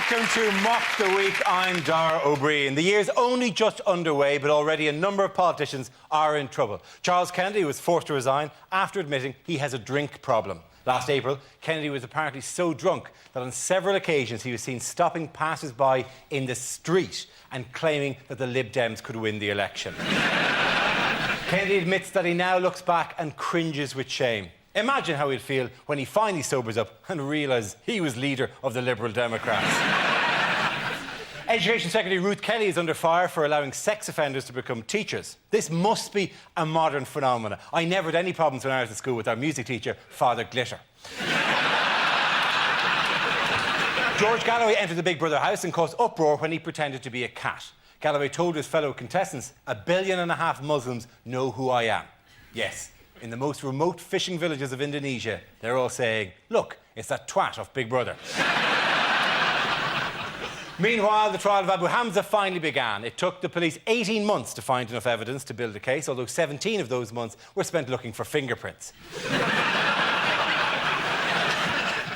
Welcome to Mock the Week. I'm Dara O'Brien. The year's only just underway, but already a number of politicians are in trouble. Charles Kennedy was forced to resign after admitting he has a drink problem. Last April, Kennedy was apparently so drunk that on several occasions he was seen stopping passers-by in the street and claiming that the Lib Dems could win the election. Kennedy admits that he now looks back and cringes with shame. Imagine how he'd feel when he finally sobers up and realises he was leader of the Liberal Democrats. Education Secretary Ruth Kelly is under fire for allowing sex offenders to become teachers. This must be a modern phenomenon. I never had any problems when I was at school with our music teacher, Father Glitter. George Galloway entered the Big Brother house and caused uproar when he pretended to be a cat. Galloway told his fellow contestants, 1.5 billion Muslims know who I am. Yes. In the most remote fishing villages of Indonesia, they're all saying, look, it's that twat of Big Brother. Meanwhile, the trial of Abu Hamza finally began. It took the police 18 months to find enough evidence to build a case, although 17 of those months were spent looking for fingerprints.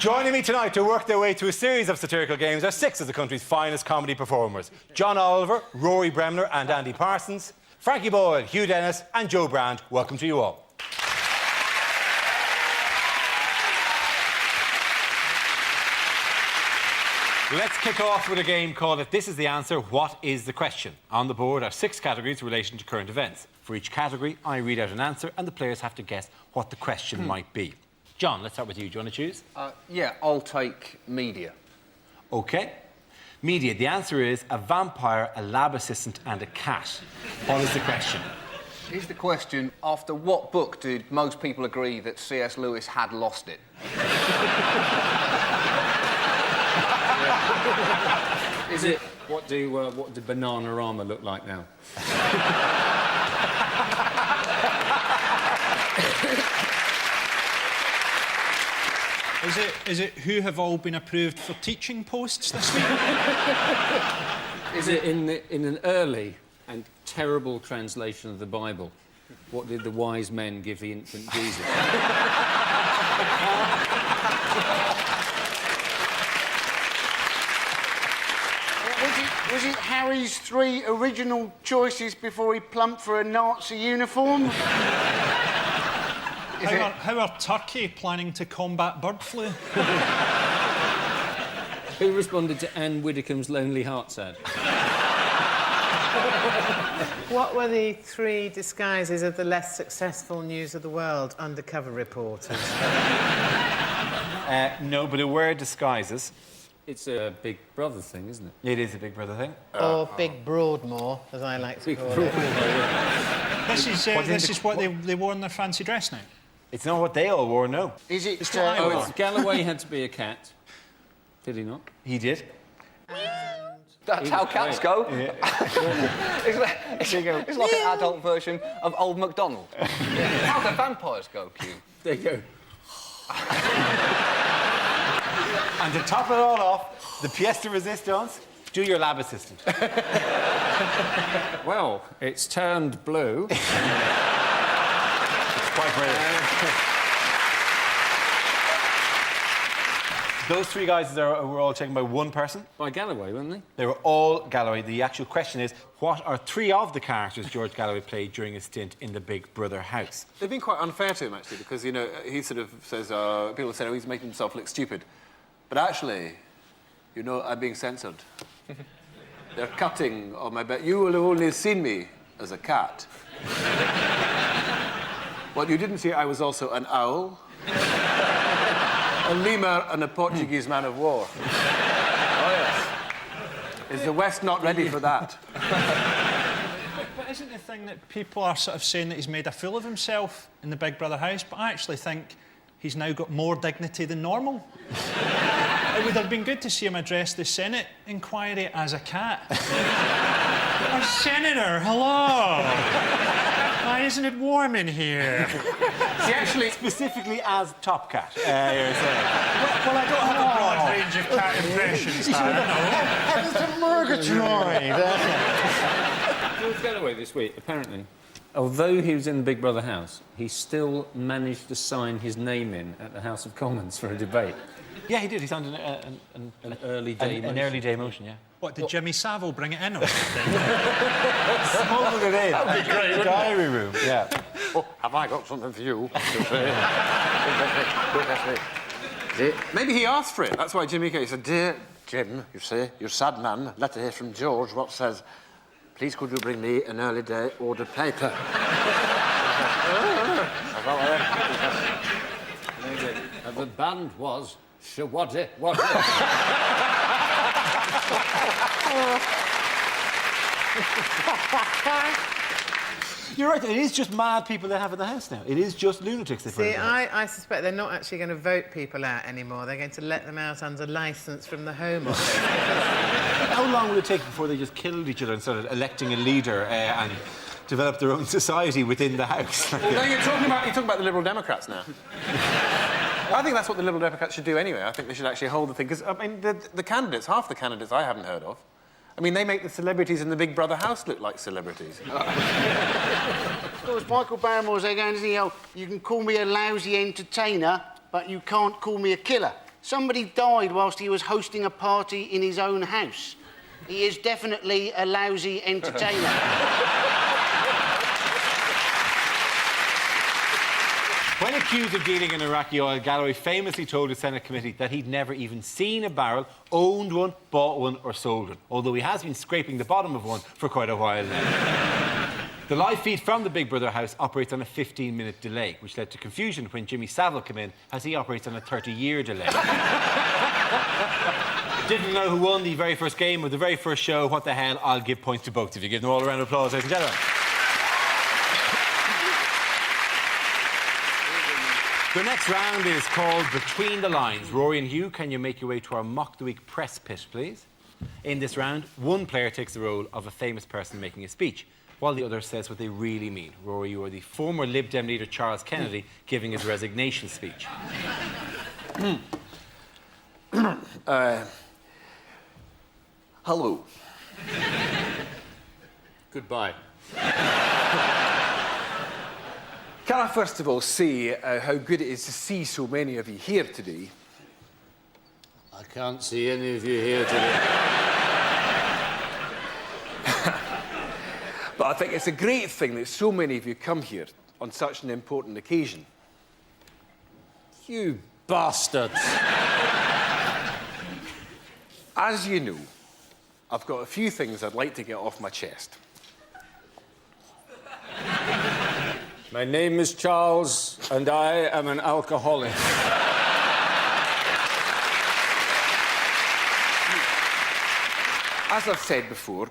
Joining me tonight to work their way through a series of satirical games are 6 of the country's finest comedy performers. John Oliver, Rory Bremner and Andy Parsons, Frankie Boyle, Hugh Dennis and Joe Brand. Welcome to you all. Let's kick off with a game called If This Is the Answer, What Is the Question? On the board are 6 categories relating to current events. For each category, I read out an answer and the players have to guess what the question might be. John, let's start with you. Do you want to choose? Yeah, I'll take media. OK. Media. The answer is a vampire, a lab assistant and a cat. What is the question? Here's the question. After what book did most people agree that C.S. Lewis had lost it? Is it what do Bananarama look like now? Is it who have all been approved for teaching posts this week? Is it in an early and terrible translation of the Bible? What did the wise men give the infant Jesus? Was it Harry's 3 original choices before he plumped for a Nazi uniform? How are Turkey planning to combat bird flu? Who responded to Anne Widdecombe's Lonely Hearts ad? What were the 3 disguises of the less successful News of the World undercover reporters? No, but there were disguises. It's a Big Brother thing, isn't it? It is a Big Brother thing. Or Big Broadmoor, as I like to call it. This is what they wore in their fancy dress now. It's not what they all wore, no. Is it... It's what I wore. Galloway had to be a cat. Did he not? He did. That's how cats go. Yeah. it's like an adult version of Old MacDonald. How do vampires go, Q? There you go. And to top it all off, the pièce de résistance, do your lab assistant. Well, it's turned blue. It's quite brilliant. Those 3 guys were all taken by one person. By Galloway, weren't they? They were all Galloway. The actual question is, what are 3 of the characters George Galloway played during his stint in the Big Brother house? They've been quite unfair to him, actually, because, you know, he sort of says... people say, oh, he's making himself look stupid. But actually, you know, I'm being censored. They're cutting on my bed. You will have only seen me as a cat. What you didn't see, I was also an owl, a lemur and a Portuguese man of war. Oh, yes. Is the West not ready for that? But isn't the thing that people are sort of saying that he's made a fool of himself in the Big Brother house, but I actually think he's now got more dignity than normal. It would have been good to see him address the Senate inquiry as a cat. Our Senator, hello! Why isn't it warm in here? See, actually, specifically as Top Cat, you're saying. Well, I don't have a broad range of cat impressions, It's a Murgatroyd! George Galloway this week, apparently, although he was in the Big Brother house, he still managed to sign his name in at the House of Commons for a debate. Yeah, he did. He signed an early day motion. An early day motion, yeah. What, did Jimmy Savile bring it in or something? Smuggled it in. That'd be great, The diary room, yeah. Oh, have I got something for you? Maybe he asked for it. That's why Jimmy came. He said, "Dear Jim, you say, you're sad man. Letter here from George. What says, please could you bring me an early day order paper?" And the band was Shawaddy. You're right, it is just mad people they have in the house now. It is just lunatics they put in See, the house. I suspect they're not actually going to vote people out anymore. They're going to let them out under licence from the Home Office. How long will it take before they just killed each other and started electing a leader and develop their own society within the house? Well, no, you're talking about the Liberal Democrats now. I think that's what the Liberal Democrats should do anyway. I think they should actually hold the thing. Because, I mean, the candidates, half the candidates I haven't heard of, I mean, they make the celebrities in the Big Brother house look like celebrities. Of course, Michael Barrymore's there going, isn't he? Oh, you can call me a lousy entertainer, but you can't call me a killer. Somebody died whilst he was hosting a party in his own house. He is definitely a lousy entertainer. When accused of dealing in Iraqi oil, Galloway famously told his Senate committee that he'd never even seen a barrel, owned one, bought one or sold one, although he has been scraping the bottom of one for quite a while now. The live feed from the Big Brother house operates on a 15-minute delay, which led to confusion when Jimmy Savile came in, as he operates on a 30-year delay. Didn't know who won the very first game or the very first show. What the hell? I'll give points to both of you. Give them all a round of applause, ladies and gentlemen. The next round is called Between the Lines. Rory and Hugh, can you make your way to our Mock the Week press pit, please? In this round, one player takes the role of a famous person making a speech, while the other says what they really mean. Rory, you are the former Lib Dem leader Charles Kennedy giving his resignation speech. Hello. Goodbye. Can I first of all say how good it is to see so many of you here today? I can't see any of you here today. But I think it's a great thing that so many of you come here on such an important occasion. You bastards. As you know, I've got a few things I'd like to get off my chest. My name is Charles, and I am an alcoholic. As I've said before,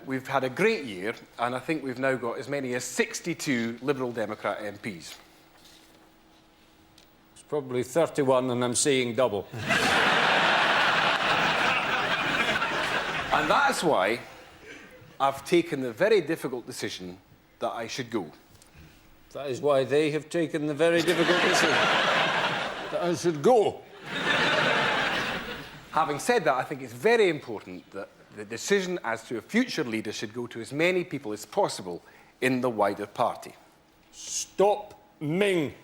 we've had a great year, and I think we've now got as many as 62 Liberal Democrat MPs. It's probably 31, and I'm seeing double. And that's why I've taken the very difficult decision that I should go. That is why they have taken the very difficult decision that I should go. Having said that, I think it's very important that the decision as to a future leader should go to as many people as possible in the wider party. Stop Ming.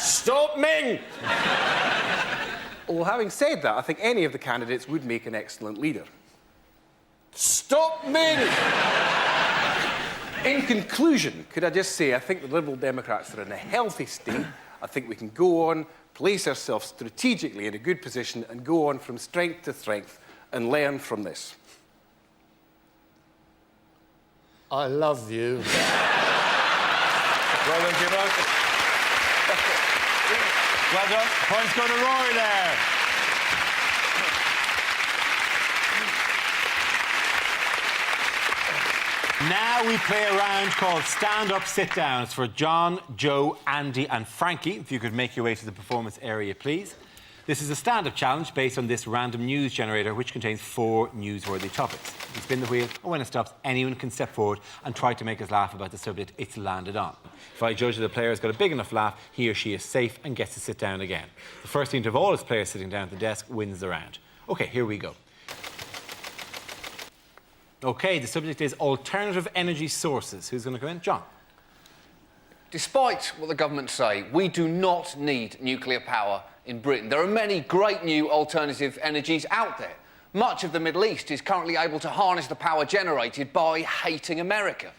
Stop Ming! Well, having said that, I think any of the candidates would make an excellent leader. Stop Ming! In conclusion, could I just say I think the Liberal Democrats are in a healthy state. I think we can go on, place ourselves strategically in a good position and go on from strength to strength and learn from this. I love you. Well done, Jimbo. Well done. Points go to Rory there. Now we play a round called Stand Up, Sit Down. It's for John, Joe, Andy and Frankie. If you could make your way to the performance area, please. This is a stand-up challenge based on this random news generator, which contains 4 newsworthy topics. You spin the wheel, and when it stops, anyone can step forward and try to make us laugh about the subject it's landed on. If I judge that the player has got a big enough laugh, he or she is safe and gets to sit down again. The first team to have all his players sitting down at the desk wins the round. OK, here we go. OK, the subject is alternative energy sources. Who's going to come in? John. Despite what the government say, we do not need nuclear power in Britain. There are many great new alternative energies out there. Much of the Middle East is currently able to harness the power generated by hating America.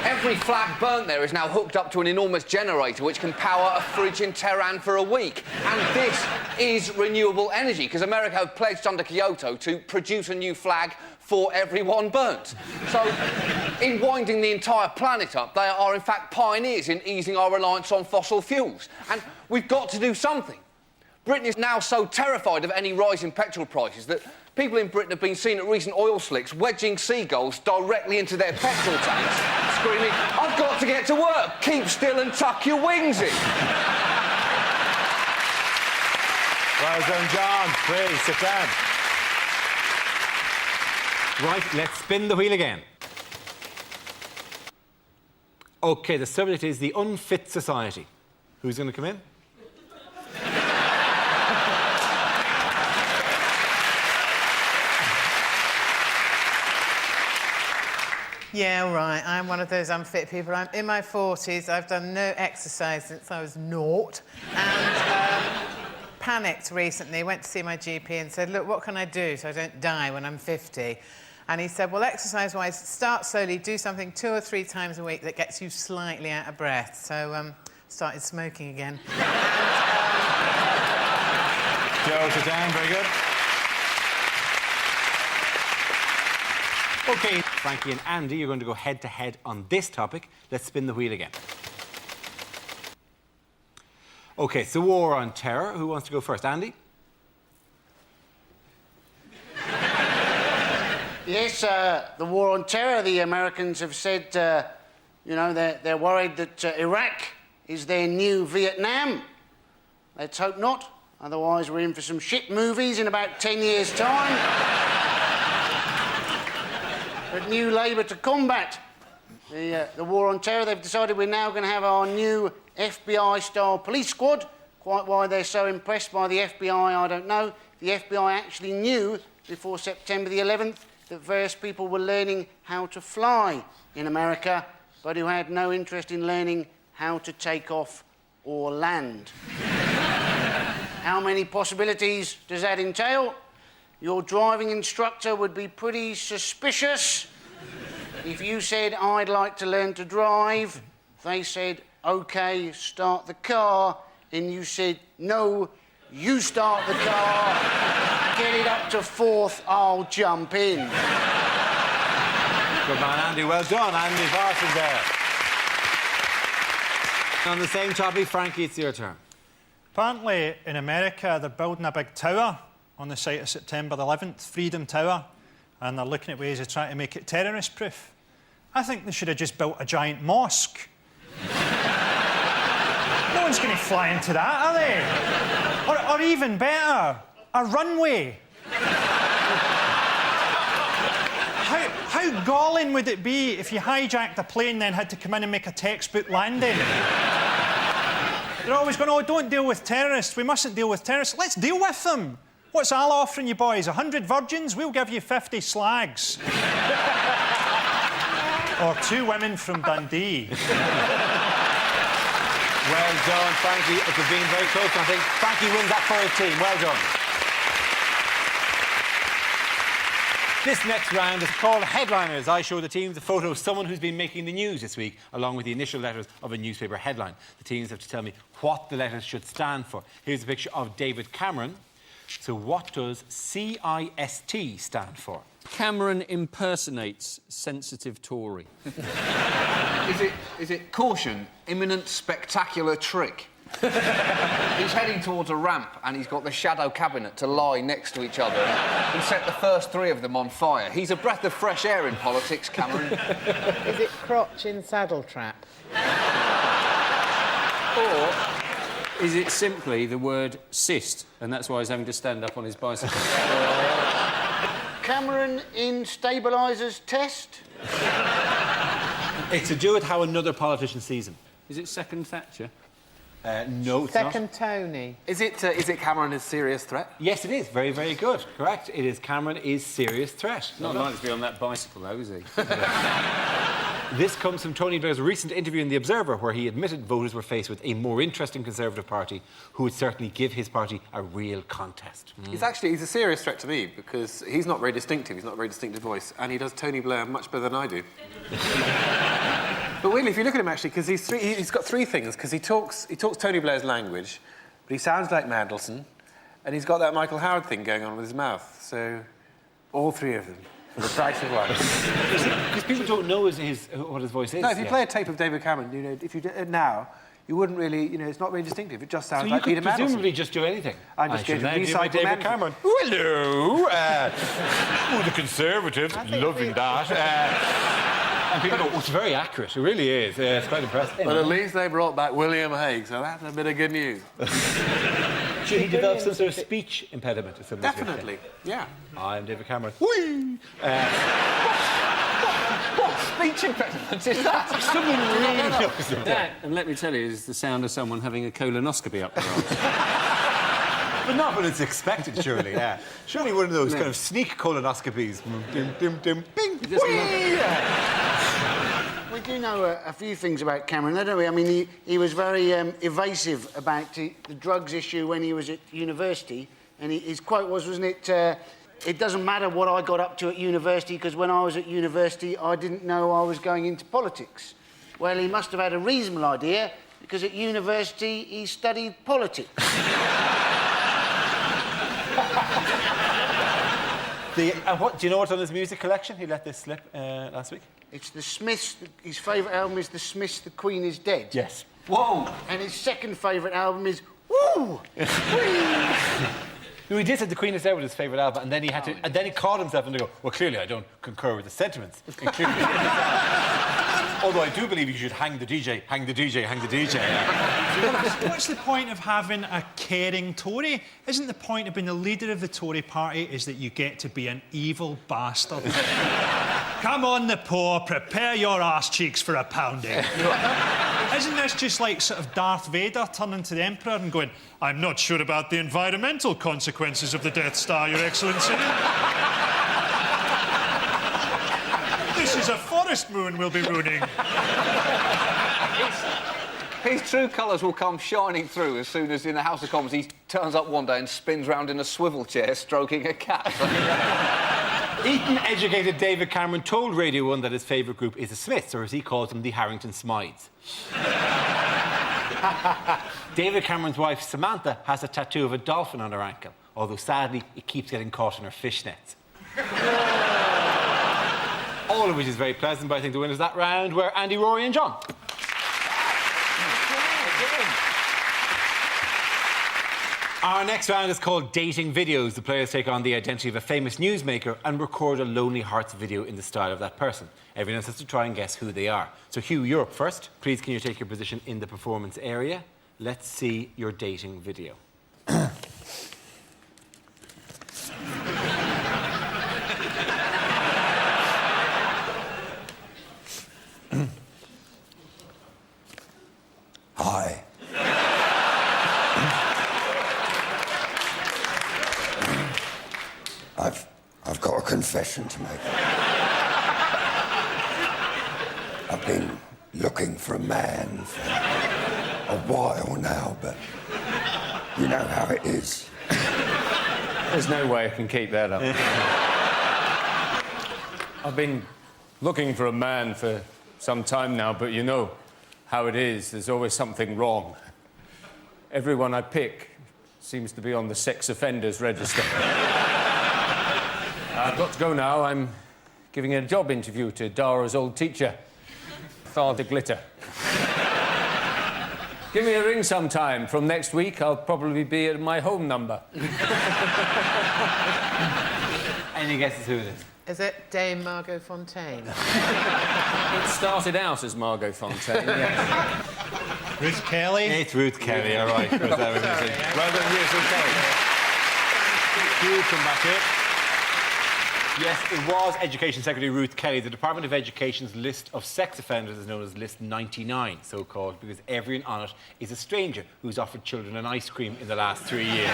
Every flag burnt there is now hooked up to an enormous generator which can power a fridge in Tehran for a week. And this is renewable energy, because America have pledged under Kyoto to produce a new flag for everyone burnt. So, in winding the entire planet up, they are in fact pioneers in easing our reliance on fossil fuels. And we've got to do something. Britain is now so terrified of any rise in petrol prices that people in Britain have been seen at recent oil slicks wedging seagulls directly into their petrol tanks, screaming, "I've got to get to work! Keep still and tuck your wings in!" Well done, John. Please, sit down. Right, let's spin the wheel again. OK, the subject is the unfit society. Who's going to come in? Yeah, all right. I'm one of those unfit people. I'm in my 40s. I've done no exercise since I was naught. And panicked recently. Went to see my GP and said, look, what can I do so I don't die when I'm 50? And he said, well, exercise-wise, start slowly, do something 2 or 3 times a week that gets you slightly out of breath. So, started smoking again. Joe, sit down. Very good. OK, Frankie and Andy, you're going to go head-to-head on this topic. Let's spin the wheel again. OK, it's the war on terror. Who wants to go first? Andy? Yes, the war on terror. The Americans have said, you know, they're worried that Iraq is their new Vietnam. Let's hope not. Otherwise, we're in for some shit movies in about 10 years' time. But new Labour to combat the war on terror, they've decided we're now going to have our new FBI-style police squad. Quite why they're so impressed by the FBI, I don't know. The FBI actually knew before September the 11th that various people were learning how to fly in America, but who had no interest in learning how to take off or land. How many possibilities does that entail? Your driving instructor would be pretty suspicious. If you said, I'd like to learn to drive, they said, OK, start the car, and you said, no, you start the car, get it up to 4th, I'll jump in. Good man, Andy. Well done. Andy Parsons there. On the same topic, Frankie, it's your turn. Apparently, in America, they're building a big tower on the site of September the 11th, Freedom Tower, and they're looking at ways of trying to make it terrorist-proof. I think they should have just built a giant mosque. No one's going to fly into that, are they? Or even better, a runway. How galling would it be if you hijacked a plane then had to come in and make a textbook landing? They're always going, oh, don't deal with terrorists. We mustn't deal with terrorists. Let's deal with them. What's Al offering you boys? 100 virgins? We'll give you 50 slags. Or 2 women from Dundee. Well done, Frankie. It has been very close, I think. Frankie wins that for his team. Well done. This next round is called Headliners. I show the teams a photo of someone who's been making the news this week, along with the initial letters of a newspaper headline. The teams have to tell me what the letters should stand for. Here's a picture of David Cameron. So what does CIST stand for? Cameron impersonates sensitive Tory. Is it caution, imminent spectacular trick? He's heading towards a ramp and he's got the shadow cabinet to lie next to each other and set the first 3 of them on fire. He's a breath of fresh air in politics, Cameron. Is it crotch in saddle trap? Or is it simply the word cyst, and that's why he's having to stand up on his bicycle? Cameron in stabilisers test? It's to do with how another politician sees him. Is it second Thatcher? No, it's not. Second Tony. Is it Cameron is serious threat? Yes, it is. Very, very good. Correct. It is Cameron is serious threat. Not likely to be on that bicycle, though, is he? This comes from Tony Blair's recent interview in The Observer, where he admitted voters were faced with a more interesting Conservative Party who would certainly give his party a real contest. He's a serious threat to me because he's not very distinctive. He's not a very distinctive voice, and he does Tony Blair much better than I do. But really, if you look at him, actually, because he's got three things, because he talks Tony Blair's language, but he sounds like Mandelson, and he's got that Michael Howard thing going on with his mouth. So, all three of them. For the price of one. Because people don't know what his voice is. No, if you play a tape of David Cameron, you know, if you did it now, you wouldn't really, you know, it's not very distinctive. It just sounds like Peter Mandelson. So you could presumably just do anything. I'm just going to recycle David Cameron. Hello. The Conservatives, loving that. And people go, oh, it's very accurate. It really is. It's quite impressive. But at least they brought back William Hague, so that's a bit of good news. Should he develop some sort of speech impediment or something? Definitely, yeah. I'm David Cameron. Whee! What speech impediment is that? Someone really knows it. That, and let me tell you, is the sound of someone having a colonoscopy up their arse. But not when it's expected, surely, yeah. Surely one of those kind of sneak colonoscopies. Dim, dim, dim, bing, whee! We do know a few things about Cameron, don't we? I mean, he was very evasive about the drugs issue when he was at university, and his quote was, wasn't it, it doesn't matter what I got up to at university, because when I was at university, I didn't know I was going into politics. Well, he must have had a reasonable idea, because at university, he studied politics. Do you know what's on his music collection? He let this slip last week. It's the Smiths. His favourite album is the Smiths' The Queen Is Dead. Yes. Whoa! And his second favourite album is Woo! No, he did say The Queen Is Dead was his favourite album, and then he had to, and then he caught himself and to go, well, clearly I don't concur with the sentiments. Although I do believe you should hang the DJ, hang the DJ, hang the DJ. What's the point of having a caring Tory? Isn't the point of being the leader of the Tory party is that you get to be an evil bastard? Come on, the poor, prepare your arse cheeks for a pounding. Isn't this just like sort of Darth Vader turning to the Emperor and going, I'm not sure about the environmental consequences of the Death Star, Your Excellency. This is a forest moon we'll be ruining. His true colours will come shining through as soon as in the House of Commons he turns up one day and spins round in a swivel chair stroking a cat. Eton-educated David Cameron told Radio 1 that his favourite group is the Smiths, or as he calls them, the Harrington Smides. David Cameron's wife, Samantha, has a tattoo of a dolphin on her ankle, although sadly it keeps getting caught in her fishnets. All of which is very pleasant, but I think the winners that round were Andy, Rory and John. Our next round is called Dating Videos. The players take on the identity of a famous newsmaker and record a Lonely Hearts video in the style of that person. Everyone else has to try and guess who they are. So, Hugh, you're up first. Please, can you take your position in the performance area? Let's see your dating video. Hi. I've got a confession to make. I've been looking for a man for a while now, but you know how it is. There's no way I can keep that up. I've been looking for a man for some time now, but you know how it is. There's always something wrong. Everyone I pick seems to be on the sex offenders register. I've got to go now. I'm giving a job interview to Dara's old teacher, Father Glitter. Give me a ring sometime. From next week, I'll probably be at my home number. Any guesses who it is? Is it Dame Margot Fontaine? It started out as Margot Fontaine, yes. Ruth Kelly? It's Ruth Kelly, all right. Well done, Ruth Kelly. Hugh, come back here. Yes, it was Education Secretary Ruth Kelly. The Department of Education's list of sex offenders is known as List 99, so-called, because everyone on it is a stranger who's offered children an ice cream in the last 3 years.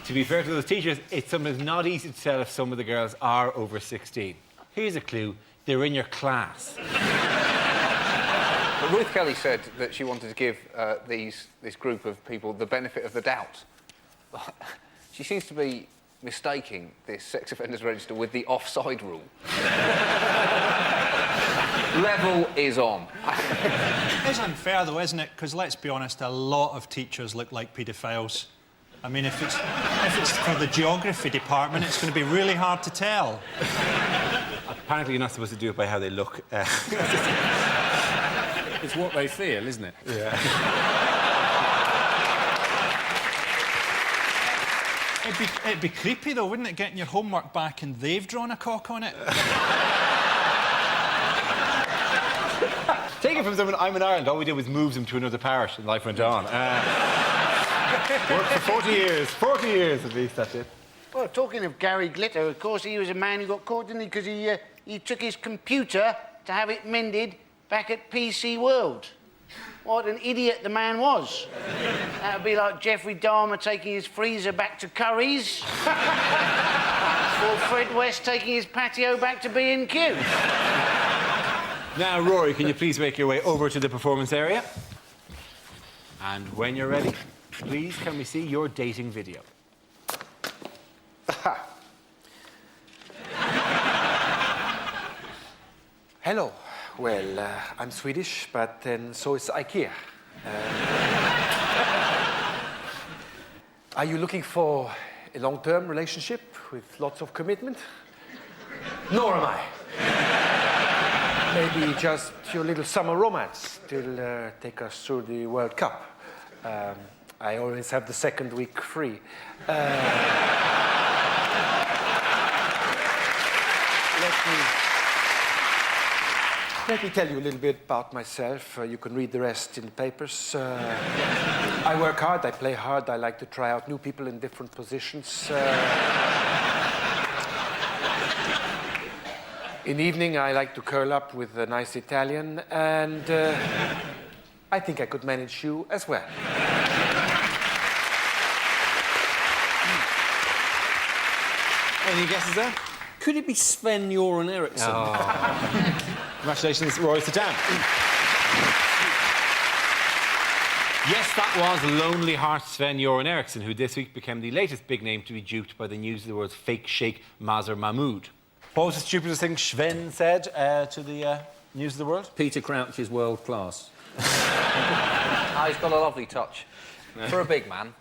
To be fair to those teachers, it's sometimes not easy to tell if some of the girls are over 16. Here's a clue. They're in your class. But Ruth Kelly said that she wanted to give this group of people the benefit of the doubt. She seems to be mistaking this sex offenders register with the offside rule. Level is on. It's unfair, though, isn't it? Because let's be honest, a lot of teachers look like paedophiles. I mean, if it's for the geography department, it's going to be really hard to tell. Apparently, you're not supposed to do it by how they look. It's what they feel, isn't it? Yeah. It'd be creepy, though, wouldn't it, getting your homework back and they've drawn a cock on it? Take it from someone. I'm in Ireland. All we did was move them to another parish, and life went on. Worked for 40 years. 40 years at least, that's it. Well, talking of Gary Glitter, of course, he was a man who got caught, didn't he? Because he took his computer to have it mended back at PC World. What an idiot the man was. That would be like Jeffrey Dahmer taking his freezer back to Curry's. Or Fred West taking his patio back to B&Q. Now, Rory, can you please make your way over to the performance area? And when you're ready, please can we see your dating video? Hello. Well, I'm Swedish, but then so is IKEA. Are you looking for a long-term relationship with lots of commitment? Nor am I. Maybe just your little summer romance till take us through the World Cup. I always have the second week free. Let me tell you a little bit about myself. You can read the rest in the papers. I work hard, I play hard, I like to try out new people in different positions. In the evening, I like to curl up with a nice Italian, and I think I could manage you as well. Any guesses there? Could it be Sven-Göran Eriksson? Oh. Congratulations, Rory, sit down. Yes, that was Lonely Heart Sven-Göran Eriksson, who this week became the latest big name to be duped by the News of the World's fake sheikh Mazhar Mahmood. What was the stupidest thing Sven said to the News of the World? Peter Crouch is world class. He's got a lovely touch. For a big man.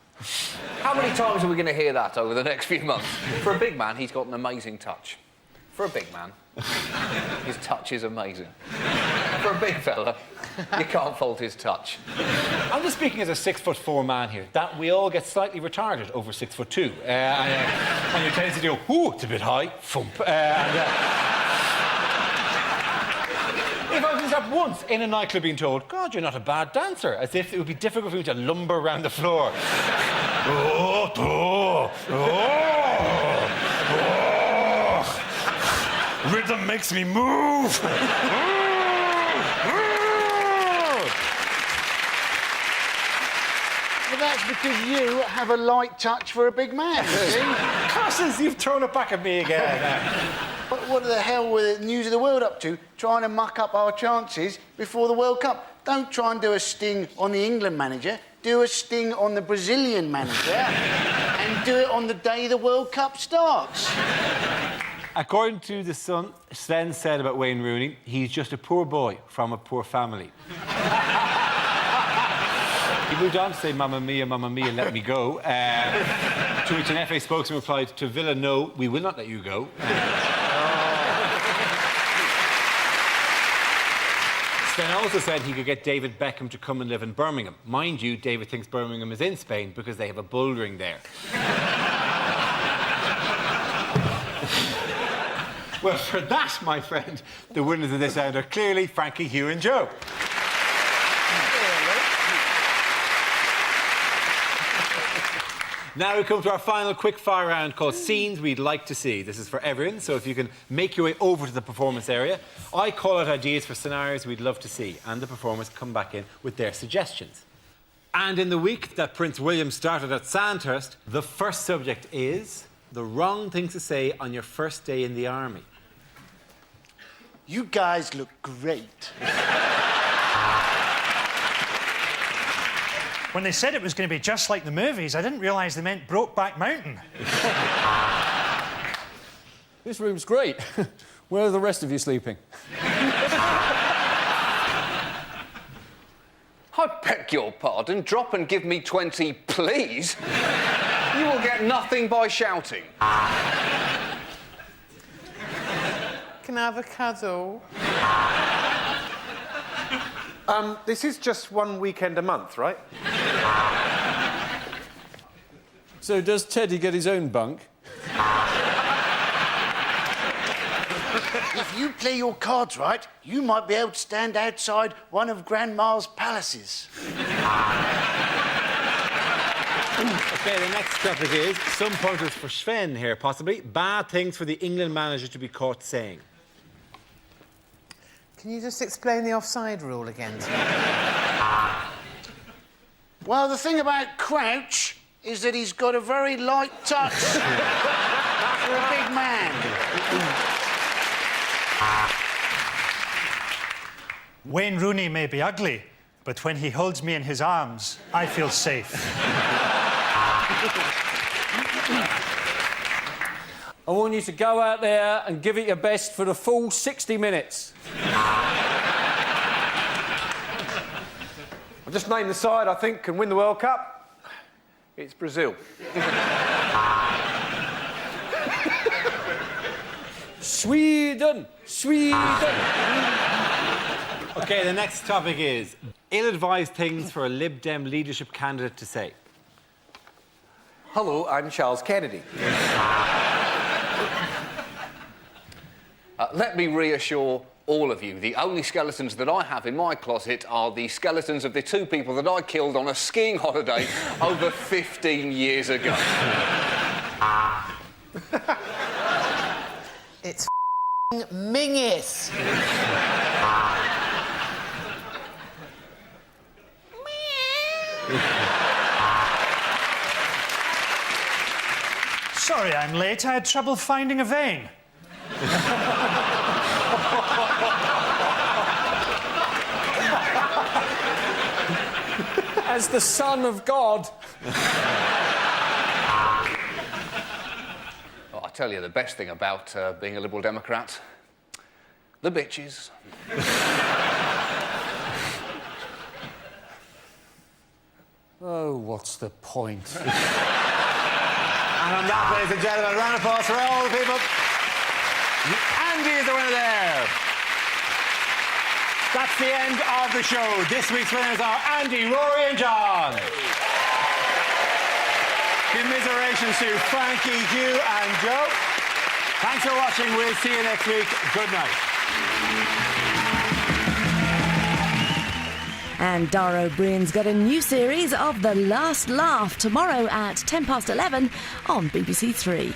How many times are we going to hear that over the next few months? For a big man, he's got an amazing touch. For a big man, his touch is amazing. For a big fella, you can't fault his touch. I'm just speaking as a 6'4" man here, that we all get slightly retarded over 6'2". And your tendency to go, ooh, it's a bit high, thump. If I was up once in a nightclub being told, God, you're not a bad dancer, as if it would be difficult for me to lumber around the floor. Oh, oh, oh, oh. Rhythm makes me move. Well, that's because you have a light touch for a big man, you see? Parsons, you've thrown it back at me again. But what the hell were the News of the World up to, trying to muck up our chances before the World Cup? Don't try and do a sting on the England manager. Do a sting on the Brazilian manager and do it on the day the World Cup starts. According to The Sun, Sven said about Wayne Rooney, he's just a poor boy from a poor family. He moved on to say, Mamma mia, let me go. To which an FA spokesman replied, to Villa, no, we will not let you go. Sven also said he could get David Beckham to come and live in Birmingham. Mind you, David thinks Birmingham is in Spain because they have a bouldering there. Well, for that, my friend, the winners of this round are clearly Frankie, Hugh and Joe. Now we come to our final quick-fire round called Scenes We'd Like to See. This is for everyone, so if you can make your way over to the performance area, I call out ideas for scenarios we'd love to see, and the performers come back in with their suggestions. And in the week that Prince William started at Sandhurst, the first subject is the wrong things to say on your first day in the army. You guys look great. When they said it was going to be just like the movies, I didn't realise they meant Brokeback Mountain. This room's great. Where are the rest of you sleeping? I beg your pardon. Drop and give me 20, please. You will get nothing by shouting. Can I have a cuddle? This is just one weekend a month, right? So does Teddy get his own bunk? If you play your cards right, you might be able to stand outside one of Grandma's palaces. OK, the next topic is some pointers for Sven here, possibly. Bad things for the England manager to be caught saying. Can you just explain the offside rule again to me? Well, the thing about Crouch is that he's got a very light touch for a big man. Wayne Rooney may be ugly, but when he holds me in his arms, I feel safe. I want you to go out there and give it your best for the full 60 minutes. I'll just name the side I think can win the World Cup. It's Brazil. Sweden! Sweden! OK, the next topic is ill-advised things for a Lib Dem leadership candidate to say. Hello, I'm Charles Kennedy. Let me reassure all of you, the only skeletons that I have in my closet are the skeletons of the 2 people that I killed on a skiing holiday over 15 years ago. It's Mingus. Sorry I'm late. I had trouble finding a vein. As the son of God. Oh, I tell you, the best thing about being a Liberal Democrat, the bitches. Oh, what's the point? And on that, ladies and gentlemen, a round of applause for all the people. Andy is the winner there. That's the end of the show. This week's winners are Andy, Rory and John. Commiserations to Frankie, Hugh and Joe. Thanks for watching. We'll see you next week. Good night. And Dara O'Brien's got a new series of The Last Laugh tomorrow at 11:10 on BBC 3.